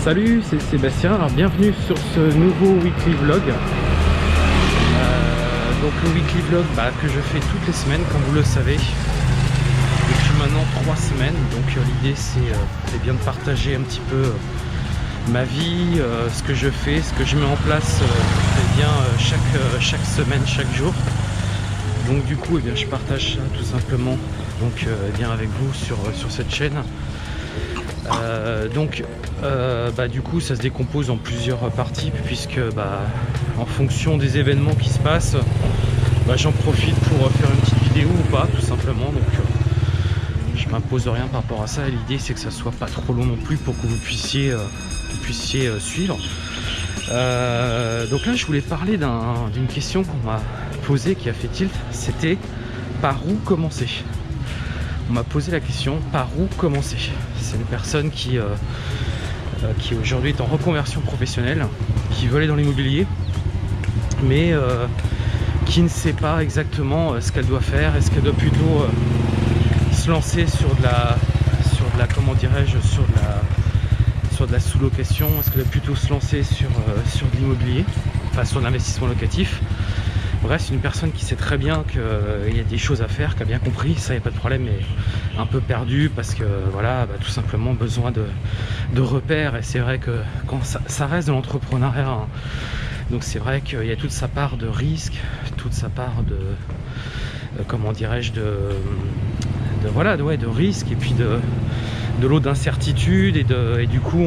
Salut, c'est Sébastien, alors bienvenue sur ce nouveau weekly vlog. Donc le weekly vlog que je fais toutes les semaines, comme vous le savez, depuis maintenant 3 semaines. Donc l'idée c'est bien de partager un petit peu ma vie, ce que je fais, ce que je mets en place chaque semaine, chaque jour. Donc du coup je partage ça tout simplement avec vous sur cette chaîne. Du coup ça se décompose en plusieurs parties puisque en fonction des événements qui se passent j'en profite pour faire une petite vidéo ou pas tout simplement. Donc je m'impose rien par rapport à ça et l'idée c'est que ça soit pas trop long non plus pour que vous puissiez suivre. Donc là je voulais parler d'une question qu'on m'a posée qui a fait tilt, c'était par où commencer. On m'a posé la question par où commencer. C'est une personne qui aujourd'hui est en reconversion professionnelle, qui veut aller dans l'immobilier, mais qui ne sait pas exactement ce qu'elle doit faire. Est-ce qu'elle doit plutôt se lancer sur de la sous-location? Est-ce qu'elle doit plutôt se lancer sur de l'immobilier, enfin sur l'investissement locatif? Bref, c'est une personne qui sait très bien qu'il y a des choses à faire, qui a bien compris, ça, il n'y a pas de problème, mais un peu perdu parce que tout simplement besoin de repères. Et c'est vrai que quand ça reste de l'entrepreneuriat, donc c'est vrai qu'il y a toute sa part de risque, toute sa part de risque, et puis de l'eau d'incertitude, et du coup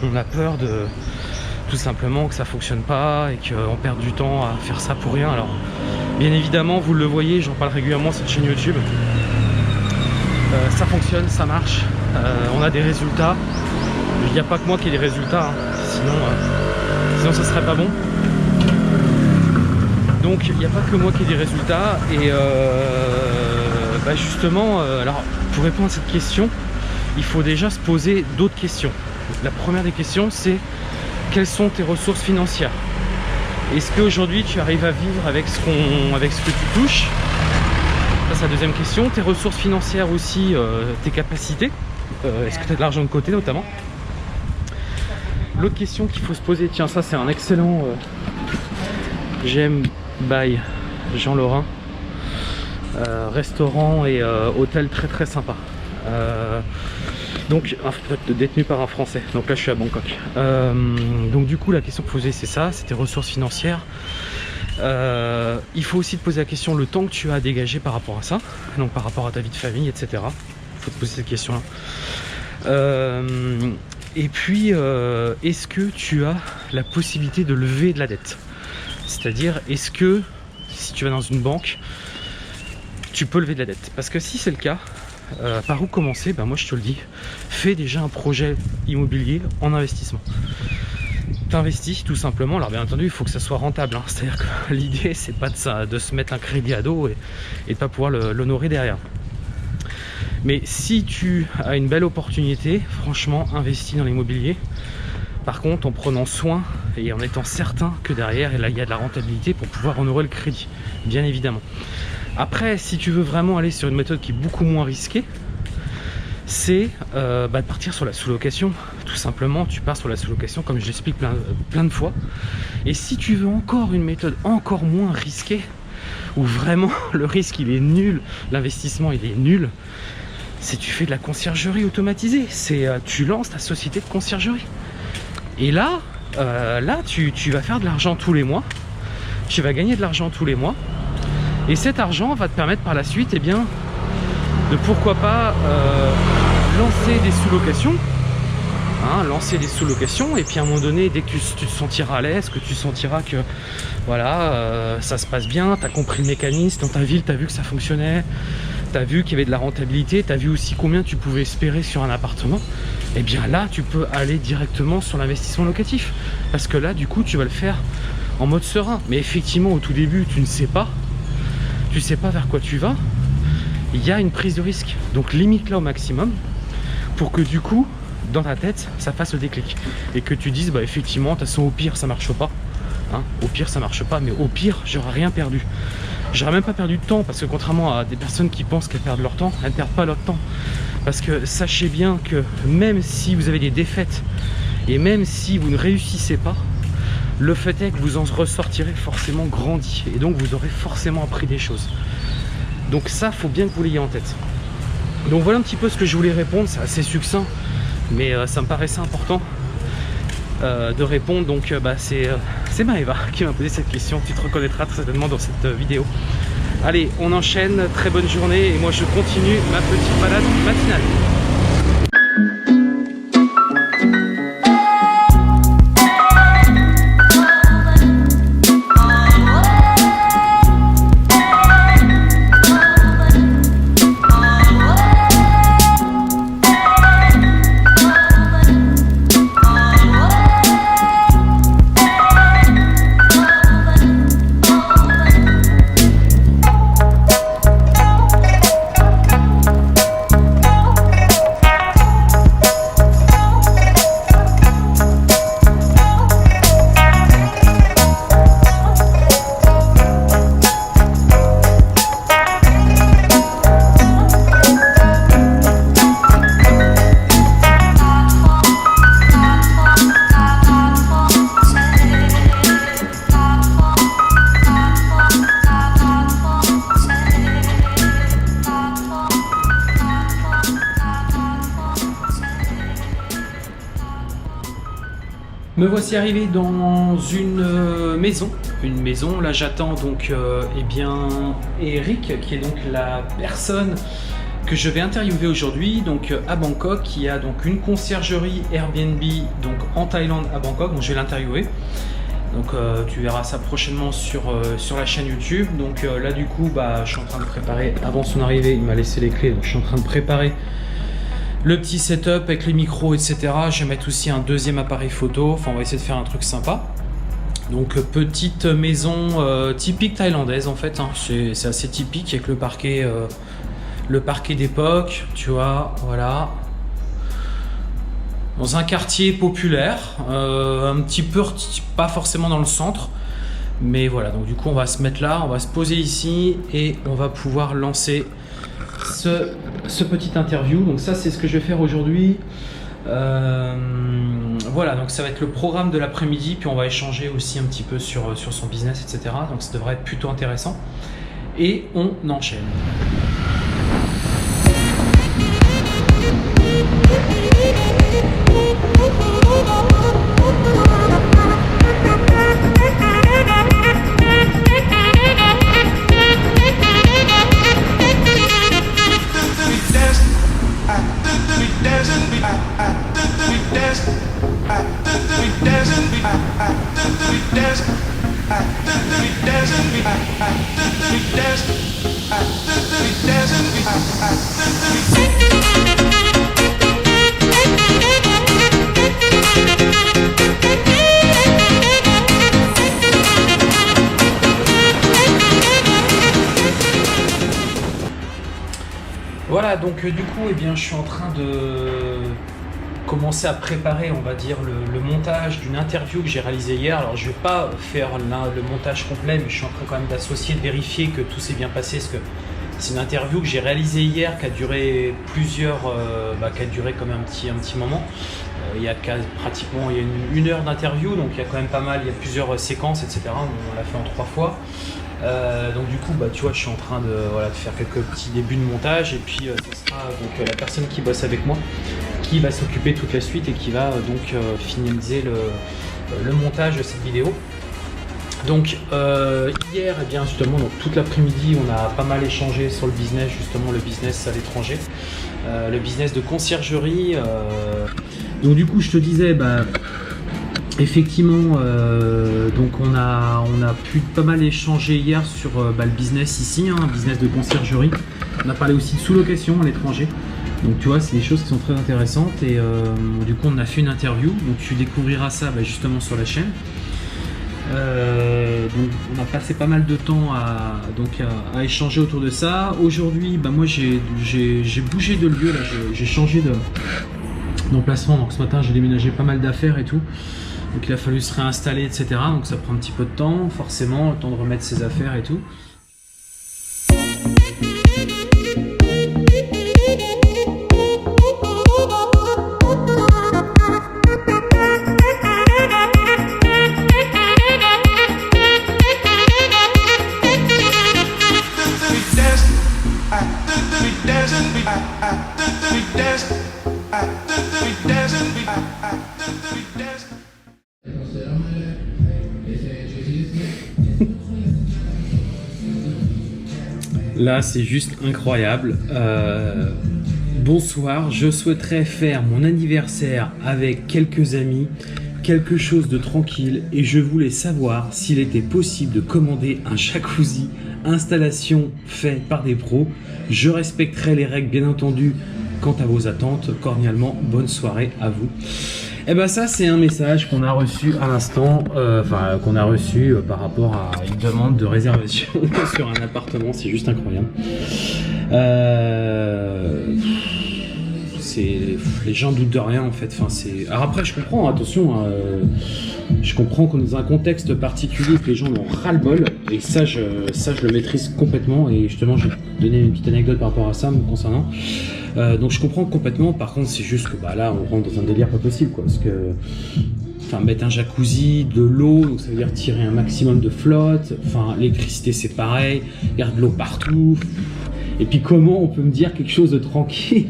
on a peur de tout simplement que ça fonctionne pas et qu'on perde du temps à faire ça pour rien. Alors bien évidemment vous le voyez, j'en parle régulièrement sur cette chaîne YouTube, ça fonctionne, ça marche, on a des résultats. Il n'y a pas que moi qui ai des résultats, sinon ça serait pas bon. Donc il n'y a pas que moi qui ai des résultats et justement alors pour répondre à cette question il faut déjà se poser d'autres questions. La première des questions c'est: quelles sont tes ressources financières? Est-ce qu'aujourd'hui tu arrives à vivre avec ce que tu touches? Ça c'est la deuxième question. Tes ressources financières aussi, tes capacités. Est-ce que tu as de l'argent de côté notamment? L'autre question qu'il faut se poser, tiens ça c'est un excellent j'aime by Jean Lorrain, restaurant et hôtel très très sympa. Donc détenu par un Français, donc là je suis à Bangkok. Donc du coup la question posée c'est ça, c'est tes ressources financières. Il faut aussi te poser la question le temps que tu as à dégager par rapport à ça, donc par rapport à ta vie de famille, etc. Il faut te poser cette question là. Et puis est-ce que tu as la possibilité de lever de la dette? C'est-à-dire est-ce que si tu vas dans une banque tu peux lever de la dette? Parce que si c'est le cas, par où commencer? Moi je te le dis, fais déjà un projet immobilier en investissement. T'investis tout simplement. Alors bien entendu il faut que ça soit rentable, c'est-à-dire que l'idée c'est pas de se mettre un crédit à dos et de pas pouvoir l'honorer derrière. Mais si tu as une belle opportunité, franchement investis dans l'immobilier. Par contre en prenant soin et en étant certain que derrière il y a de la rentabilité pour pouvoir honorer le crédit, bien évidemment. Après, si tu veux vraiment aller sur une méthode qui est beaucoup moins risquée, c'est de partir sur la sous-location. Tout simplement, tu pars sur la sous-location comme je l'explique plein de fois. Et si tu veux encore une méthode encore moins risquée, où vraiment le risque il est nul, l'investissement il est nul, c'est tu fais de la conciergerie automatisée. C'est tu lances ta société de conciergerie. Et là, tu vas faire de l'argent tous les mois. Tu vas gagner de l'argent tous les mois. Et cet argent va te permettre par la suite de pourquoi pas lancer des sous-locations, et puis à un moment donné dès que tu te sentiras à l'aise, que tu sentiras que ça se passe bien, tu as compris le mécanisme, dans ta ville tu as vu que ça fonctionnait, tu as vu qu'il y avait de la rentabilité, tu as vu aussi combien tu pouvais espérer sur un appartement, et bien là tu peux aller directement sur l'investissement locatif, parce que là du coup tu vas le faire en mode serein. Mais effectivement au tout début tu ne sais pas, vers quoi tu vas, il y a une prise de risque, donc limite là au maximum pour que du coup dans ta tête ça fasse le déclic et que tu dises bah effectivement de toute façon au pire ça marche pas, hein, au pire ça marche pas, mais au pire j'aurais rien perdu, j'aurais même pas perdu de temps, parce que contrairement à des personnes qui pensent qu'elles perdent leur temps, elles ne perdent pas leur temps, parce que sachez bien que même si vous avez des défaites et même si vous ne réussissez pas, le fait est que vous en ressortirez forcément grandi et donc vous aurez forcément appris des choses. Donc ça, faut bien que vous l'ayez en tête. Donc voilà un petit peu ce que je voulais répondre, c'est assez succinct, mais ça me paraissait important de répondre. Donc c'est Maëva qui m'a posé cette question, tu te reconnaîtras très certainement dans cette vidéo. Allez, on enchaîne, très bonne journée et moi je continue ma petite balade matinale. Me voici arrivé dans une maison. Là j'attends donc eh bien Eric, qui est donc la personne que je vais interviewer aujourd'hui, donc à Bangkok, qui a donc une conciergerie Airbnb donc en Thaïlande à Bangkok. Donc je vais l'interviewer. Donc tu verras ça prochainement sur la chaîne YouTube. Donc là du coup je suis en train de préparer, avant son arrivée il m'a laissé les clés, donc je suis en train de préparer le petit setup avec les micros, etc. Je vais mettre aussi un deuxième appareil photo. Enfin, on va essayer de faire un truc sympa. Donc, petite maison typique thaïlandaise en fait. Hein. C'est assez typique avec le parquet d'époque. Tu vois, voilà. Dans un quartier populaire, un petit peu, pas forcément dans le centre. Mais voilà, donc du coup, on va se mettre là, on va se poser ici et on va pouvoir lancer ce petit interview. Donc ça c'est ce que je vais faire aujourd'hui. Voilà, donc ça va être le programme de l'après-midi, puis on va échanger aussi un petit peu sur son business, etc. Donc ça devrait être plutôt intéressant et on enchaîne. Voilà, donc du coup, eh bien, je suis en train de commencer à préparer, on va dire, le montage d'une interview que j'ai réalisée hier. Alors, je vais pas faire le montage complet, mais je suis en train quand même d'associer, de vérifier que tout s'est bien passé, parce que c'est une interview que j'ai réalisée hier, qui a duré qui a duré quand même un petit moment. Il y a pratiquement une heure d'interview, donc il y a quand même pas mal, il y a plusieurs séquences, etc. On l'a fait en 3 fois. Donc du coup tu vois, je suis en train de faire quelques petits débuts de montage, et puis ce sera donc la personne qui bosse avec moi qui va s'occuper toute la suite et qui va finaliser le montage de cette vidéo. Donc hier, eh bien, justement, donc, toute l'après-midi on a pas mal échangé sur le business, justement le business à l'étranger, le business de conciergerie. Donc du coup je te disais, effectivement, donc on a pu pas mal échanger hier sur le business ici, un business de conciergerie. On a parlé aussi de sous-location à l'étranger. Donc tu vois, c'est des choses qui sont très intéressantes et du coup on a fait une interview, donc tu découvriras ça justement sur la chaîne. Donc on a passé pas mal de temps à échanger autour de ça. Aujourd'hui, moi j'ai bougé de lieu, là, j'ai changé d'emplacement, donc ce matin j'ai déménagé pas mal d'affaires et tout. Donc il a fallu se réinstaller, etc. Donc ça prend un petit peu de temps, forcément, le temps de remettre ses affaires et tout. Là, c'est juste incroyable. Bonsoir, je souhaiterais faire mon anniversaire avec quelques amis, quelque chose de tranquille, et je voulais savoir s'il était possible de commander un jacuzzi, installation fait par des pros. Je respecterai les règles, bien entendu, quant à vos attentes. Cordialement, bonne soirée à vous. Et ça c'est un message qu'on a reçu à l'instant, qu'on a reçu par rapport à une demande de réservation sur un appartement. C'est juste incroyable. Les gens doutent de rien en fait. Alors après je comprends, attention, je comprends qu'on est dans un contexte particulier, que les gens ont ras-le-bol, et ça je le maîtrise complètement, et justement je vais donner une petite anecdote par rapport à ça me concernant. Donc je comprends complètement. Par contre c'est juste que là on rentre dans un délire pas possible quoi, parce que mettre un jacuzzi, de l'eau, donc ça veut dire tirer un maximum de flotte, l'électricité c'est pareil, il y a de l'eau partout, et puis comment on peut me dire quelque chose de tranquille?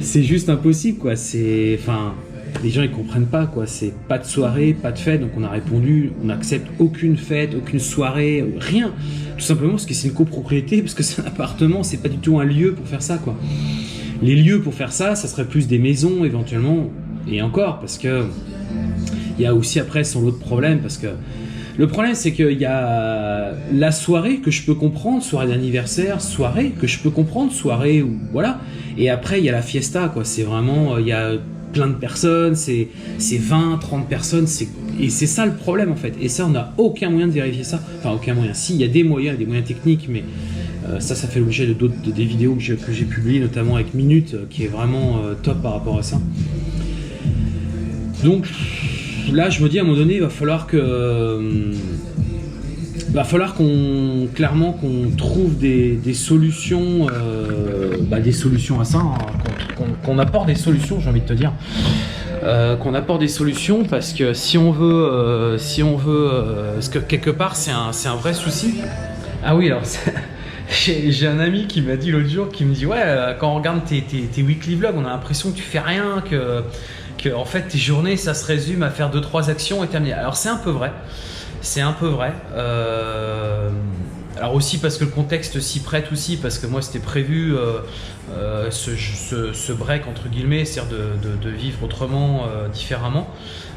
C'est juste impossible quoi. Les gens ils comprennent pas quoi, c'est pas de soirée, pas de fête, donc on a répondu, on n'accepte aucune fête, aucune soirée, rien, tout simplement parce que c'est une copropriété, parce que c'est un appartement, c'est pas du tout un lieu pour faire ça quoi. Les lieux pour faire ça serait plus des maisons éventuellement, et encore, parce que il y a aussi après son lot de problèmes, parce que le problème c'est qu'il y a la soirée que je peux comprendre, soirée d'anniversaire, soirée que je peux comprendre, soirée ou voilà, et après il y a la fiesta quoi, c'est vraiment, il y a plein de personnes, c'est 20, 30 personnes, et c'est ça le problème en fait, et ça on n'a aucun moyen de vérifier ça, aucun moyen, si il y a des moyens techniques, mais ça fait l'objet des vidéos que j'ai publiées, notamment avec Minute, qui est vraiment top par rapport à ça. Donc là je me dis à un moment donné il va falloir qu'on trouve des solutions, des solutions à ça, qu'on apporte des solutions, j'ai envie de te dire, qu'on apporte des solutions, parce que si on veut, parce que quelque part c'est un vrai souci. Ah oui, alors j'ai un ami qui m'a dit l'autre jour, qui me dit ouais, quand on regarde tes weekly vlogs, on a l'impression que tu fais rien, que en fait tes journées ça se résume à faire 2-3 actions et terminer. Alors c'est un peu vrai. Alors aussi parce que le contexte s'y prête aussi, parce que moi c'était prévu ce break entre guillemets, c'est-à-dire de vivre autrement, différemment.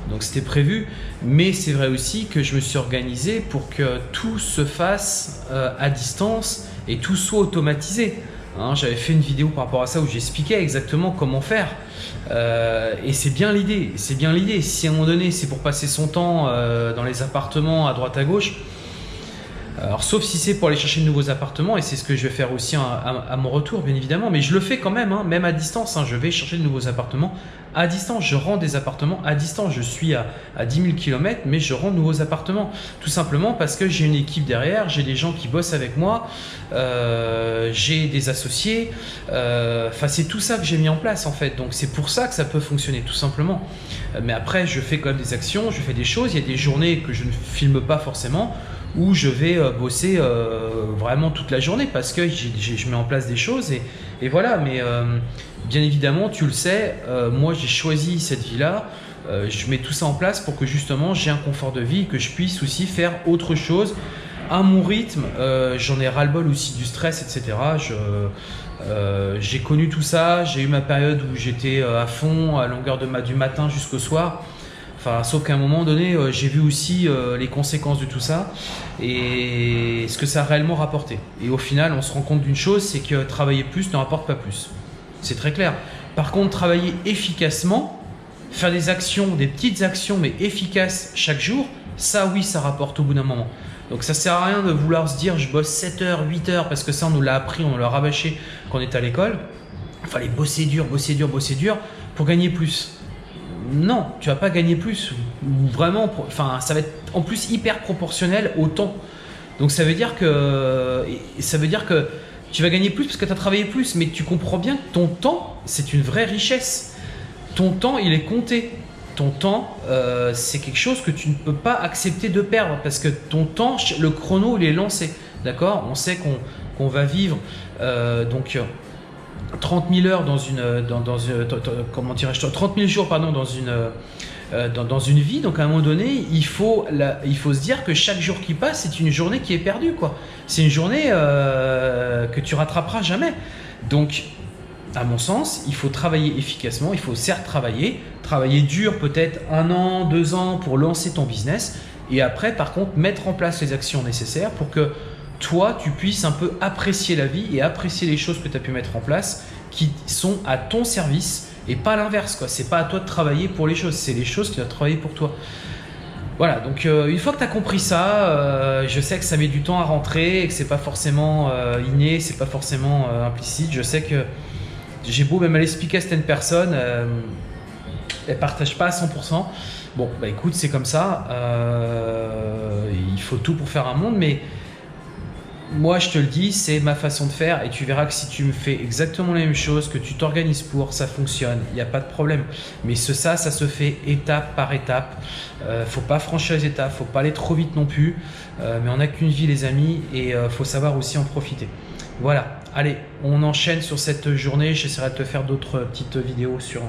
Donc c'était prévu, mais c'est vrai aussi que je me suis organisé pour que tout se fasse à distance et tout soit automatisé. J'avais fait une vidéo par rapport à ça où j'expliquais exactement comment faire, et c'est bien l'idée. Si à un moment donné c'est pour passer son temps dans les appartements à droite à gauche, alors sauf si c'est pour aller chercher de nouveaux appartements, et c'est ce que je vais faire aussi à mon retour bien évidemment, mais je le fais quand même, même à distance, je vais chercher de nouveaux appartements à distance, je rends des appartements à distance, je suis à 10 000 km, mais je rends de nouveaux appartements, tout simplement parce que j'ai une équipe derrière, j'ai des gens qui bossent avec moi, j'ai des associés, c'est tout ça que j'ai mis en place en fait, donc c'est pour ça que ça peut fonctionner tout simplement. Mais après je fais quand même des actions, je fais des choses, il y a des journées que je ne filme pas forcément, où je vais bosser vraiment toute la journée, parce que je mets en place des choses, et voilà. Mais bien évidemment tu le sais, moi j'ai choisi cette vie là, je mets tout ça en place pour que justement j'ai un confort de vie, que je puisse aussi faire autre chose à mon rythme. J'en ai ras-le-bol aussi du stress, etc. J'ai connu tout ça, j'ai eu ma période où j'étais à fond, à longueur du matin jusqu'au soir. Enfin, sauf qu'à un moment donné, j'ai vu aussi les conséquences de tout ça et ce que ça a réellement rapporté. Et au final, on se rend compte d'une chose, c'est que travailler plus ne rapporte pas plus. C'est très clair. Par contre, travailler efficacement, faire des actions, des petites actions, mais efficaces chaque jour, ça oui, ça rapporte au bout d'un moment. Donc ça sert à rien de vouloir se dire je bosse 7 heures, 8 heures, parce que ça on nous l'a appris, on nous l'a rabâché quand on était à l'école. Il fallait bosser dur, bosser dur, bosser dur pour gagner plus. Non, tu vas pas gagner plus. Ou vraiment, enfin, ça va être en plus hyper proportionnel au temps. Donc ça veut dire que tu vas gagner plus parce que tu as travaillé plus, mais tu comprends bien que ton temps, c'est une vraie richesse. Ton temps, il est compté. Ton temps, c'est quelque chose que tu ne peux pas accepter de perdre parce que ton temps, le chrono, il est lancé. D'accord ? On sait qu'on va vivre 30 000 heures comment dirais-je, 30 000 jours pardon, dans une vie. Donc à un moment donné, il faut se dire que chaque jour qui passe, c'est une journée qui est perdue, quoi. C'est une journée que tu rattraperas jamais. Donc à mon sens, il faut travailler efficacement. Il faut certes travailler dur, peut-être 1 an, 2 ans pour lancer ton business. Et après, par contre, mettre en place les actions nécessaires pour que toi, tu puisses un peu apprécier la vie et apprécier les choses que tu as pu mettre en place qui sont à ton service et pas l'inverse, quoi. C'est pas à toi de travailler pour les choses, c'est les choses qui doivent travailler pour toi. Voilà, donc une fois que tu as compris ça, je sais que ça met du temps à rentrer et que c'est pas forcément inné, c'est pas forcément implicite. Je sais que j'ai beau même aller expliquer à certaines personnes, elles partagent pas à 100%. Bon, bah écoute, c'est comme ça. Il faut tout pour faire un monde, mais moi, je te le dis, c'est ma façon de faire et tu verras que si tu me fais exactement la même chose, que tu t'organises pour, ça fonctionne, il n'y a pas de problème. Mais ça se fait étape par étape. Faut pas franchir les étapes, faut pas aller trop vite non plus. Mais on n'a qu'une vie, les amis, et faut savoir aussi en profiter. Voilà, allez, on enchaîne sur cette journée. J'essaierai de te faire d'autres petites vidéos sur...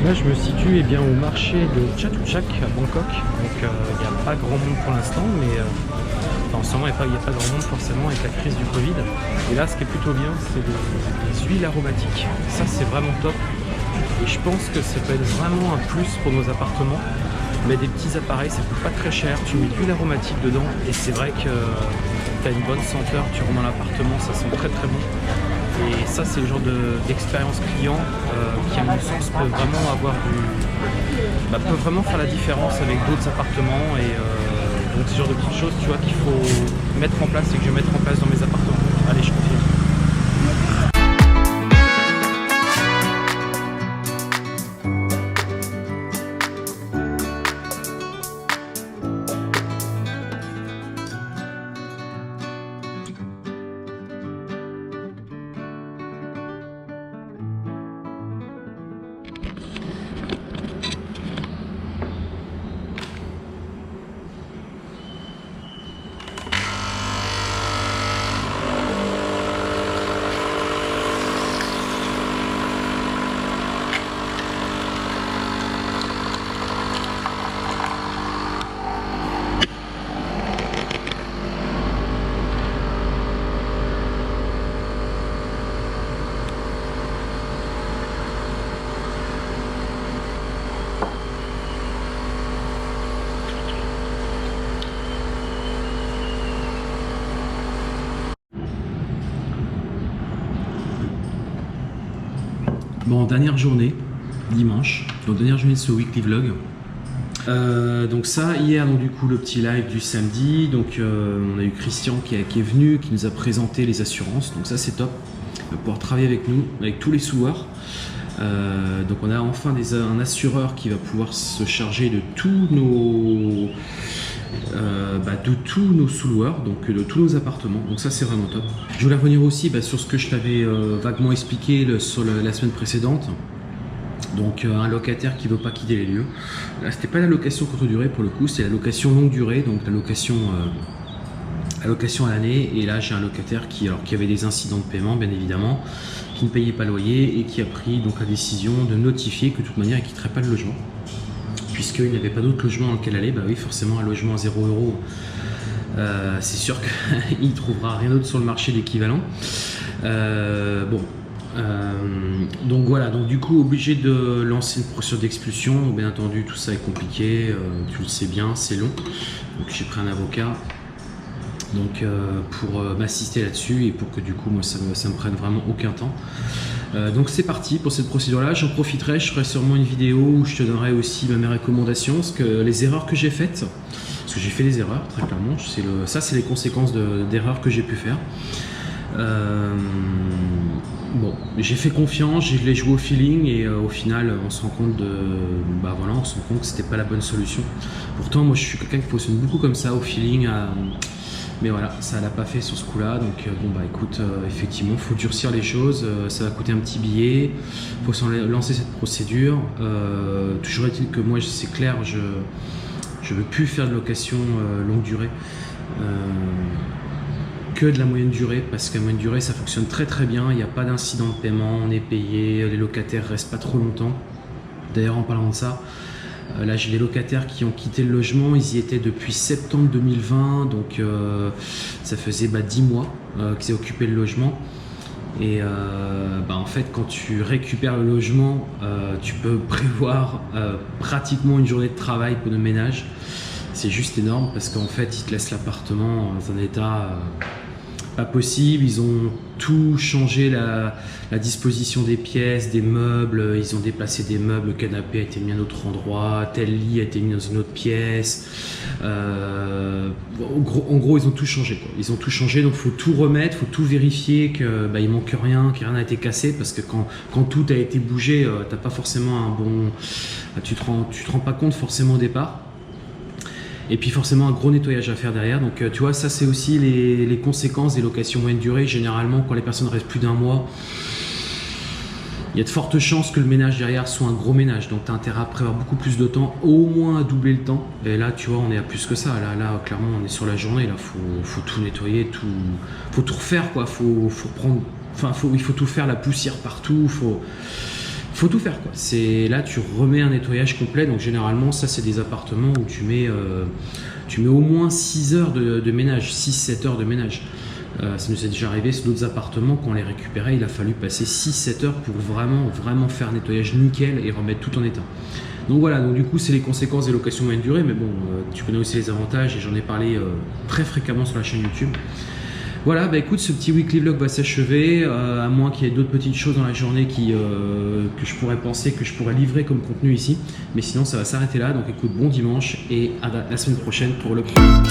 Là je me situe au marché de Chatuchak à Bangkok, donc il n'y a pas grand monde pour l'instant, mais en ce moment il n'y a pas grand monde forcément avec la crise du Covid. Et là ce qui est plutôt bien, c'est des huiles aromatiques, ça c'est vraiment top et je pense que ça peut être vraiment un plus pour nos appartements. Mais des petits appareils, ça coûte pas très cher, tu mets de l'huile aromatique dedans et c'est vrai que tu as une bonne senteur, tu rentres dans l'appartement, ça sent très très bon. Et ça, c'est le genre d'expérience client qui, à mon sens, peut vraiment peut vraiment faire la différence avec d'autres appartements. Et donc, c'est le genre de petites choses, tu vois, qu'il faut mettre en place et que je vais mettre en place dans mes appartements. Allez, je continue. Bon, dernière journée, dimanche, donc dernière journée de ce weekly vlog. Donc ça, hier, donc du coup, le petit live du samedi, donc on a eu Christian qui est venu, qui nous a présenté les assurances, donc ça c'est top, il va pouvoir travailler avec nous, avec tous les sous-loueurs. Donc on a enfin un assureur qui va pouvoir se charger de tous nos sous-loueurs, donc de tous nos appartements, donc ça c'est vraiment top. Je voulais revenir aussi sur ce que je t'avais vaguement expliqué sur la semaine précédente. Donc un locataire qui ne veut pas quitter les lieux. Là c'était pas la location courte durée pour le coup, c'est la location longue durée, donc la location à l'année. Et là j'ai un locataire qui avait des incidents de paiement bien évidemment, qui ne payait pas le loyer et qui a pris donc la décision de notifier que de toute manière il ne quitterait pas le logement. Puisqu'il n'y avait pas d'autre logement dans lequel aller, bah oui forcément un logement à 0 €, c'est sûr qu'il ne trouvera rien d'autre sur le marché d'équivalent. Donc voilà, donc du coup obligé de lancer une procédure d'expulsion. Bien entendu tout ça est compliqué, tu le sais bien, c'est long. Donc j'ai pris un avocat pour m'assister là-dessus et pour que du coup moi ça me prenne vraiment aucun temps. Donc c'est parti pour cette procédure là, j'en profiterai, je ferai sûrement une vidéo où je te donnerai aussi mes recommandations, parce que les erreurs que j'ai faites, parce que j'ai fait des erreurs très clairement, ça c'est les conséquences d'erreurs que j'ai pu faire. Bon, j'ai fait confiance, je l'ai joué au feeling et au final on se rend compte on se rend compte que c'était pas la bonne solution. Pourtant moi je suis quelqu'un qui fonctionne beaucoup comme ça au feeling, mais voilà, ça l'a pas fait sur ce coup-là. Donc écoute, effectivement, faut durcir les choses. Ça va coûter un petit billet. Faut lancer cette procédure. Toujours est-il que moi, c'est clair, je veux plus faire de location longue durée. Que de la moyenne durée, parce que la moyenne durée, ça fonctionne très très bien. Il n'y a pas d'incident de paiement, on est payé, les locataires restent pas trop longtemps. D'ailleurs, en parlant de ça. Là j'ai des locataires qui ont quitté le logement, ils y étaient depuis septembre 2020, donc ça faisait 10 mois qu'ils occupaient le logement. Et en fait quand tu récupères le logement, tu peux prévoir pratiquement une journée de travail pour le ménage. C'est juste énorme parce qu'en fait ils te laissent l'appartement dans un état pas possible. Ils ont tout changé, la disposition des pièces, des meubles, ils ont déplacé des meubles, le canapé a été mis à un autre endroit, tel lit a été mis dans une autre pièce. En gros ils ont tout changé, quoi. Ils ont tout changé, donc il faut tout remettre, il faut tout vérifier qu'il manque rien, que rien n'a été cassé, parce que quand tout a été bougé, t'as pas forcément un bon... Tu te rends pas compte forcément au départ. Et puis forcément un gros nettoyage à faire derrière. Donc tu vois, ça c'est aussi les conséquences des locations moyenne durée. Généralement quand les personnes restent plus d'un mois, il y a de fortes chances que le ménage derrière soit un gros ménage. Donc tu as intérêt à prévoir beaucoup plus de temps, au moins à doubler le temps. Et là tu vois, on est à plus que ça. Là clairement on est sur la journée. Là faut tout nettoyer, faut tout refaire, quoi. Il faut tout faire, la poussière partout. Faut tout faire, quoi. Là tu remets un nettoyage complet. Donc généralement ça c'est des appartements où tu mets au moins 6 heures de ménage, 6-7 heures de ménage. Ça nous est déjà arrivé sur d'autres appartements, quand on les récupérait il a fallu passer 6-7 heures pour vraiment faire un nettoyage nickel et remettre tout en état. Donc voilà, donc du coup c'est les conséquences des locations moyenne durée, mais bon tu connais aussi les avantages et j'en ai parlé très fréquemment sur la chaîne YouTube. Voilà, bah écoute, ce petit weekly vlog va s'achever, à moins qu'il y ait d'autres petites choses dans la journée que je pourrais penser, que je pourrais livrer comme contenu ici. Mais sinon, ça va s'arrêter là. Donc écoute, bon dimanche et à la semaine prochaine pour le prochain.